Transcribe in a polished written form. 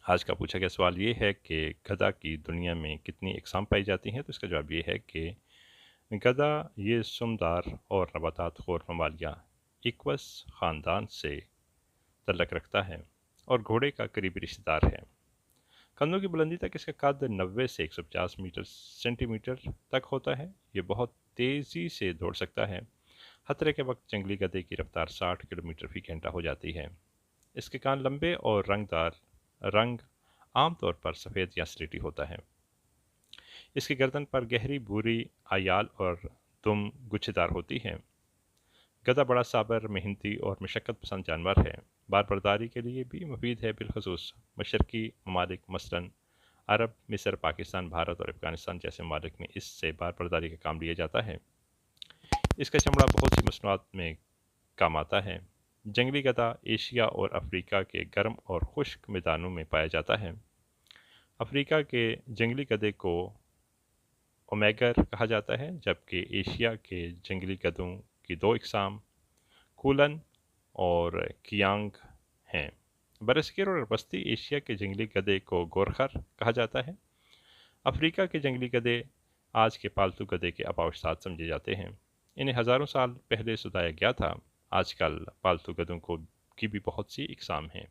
آج کا پوچھا گیا سوال یہ ہے کہ گدھا کی دنیا میں کتنی اقسام پائی جاتی ہیں، تو اس کا جواب یہ ہے کہ گدھا یہ سمدار اور نباتات خور ممالیہ ایکوس خاندان سے تعلق رکھتا ہے اور گھوڑے کا قریبی رشتہ دار ہے۔ کندھوں کی بلندی تک اس کا قد 90 سے 150 سینٹی میٹر تک ہوتا ہے۔ یہ بہت تیزی سے دوڑ سکتا ہے۔ خطرے کے وقت جنگلی گدھے کی رفتار 60 کلومیٹر فی گھنٹہ ہو جاتی ہے۔ اس کے کان لمبے اور رنگ عام طور پر سفید یا سلیٹی ہوتا ہے۔ اس کی گردن پر گہری بھوری آیال اور دم گچھے دار ہوتی ہے۔ گدھا بڑا صابر، محنتی اور مشقت پسند جانور ہے۔ بار برداری کے لیے بھی مفید ہے، بالخصوص مشرقی ممالک مثلاً عرب، مصر، پاکستان، بھارت اور افغانستان جیسے ممالک میں اس سے بار برداری کا کام لیا جاتا ہے۔ اس کا چمڑا بہت سی مصنوعات میں کام آتا ہے۔ جنگلی گدھا ایشیا اور افریقہ کے گرم اور خشک میدانوں میں پایا جاتا ہے۔ افریقہ کے جنگلی گدھے کو اومیگر کہا جاتا ہے، جبکہ ایشیا کے جنگلی گدھوں کی دو اقسام کولن اور کیانگ ہیں۔ برصغیر اور وسطی ایشیا کے جنگلی گدھے کو گورخر کہا جاتا ہے۔ افریقہ کے جنگلی گدھے آج کے پالتو گدھے کے آباء و اجداد سمجھے جاتے ہیں۔ انہیں ہزاروں سال پہلے ستایا گیا تھا۔ آج کل پالتو گدھوں کی بھی بہت سی اقسام ہیں۔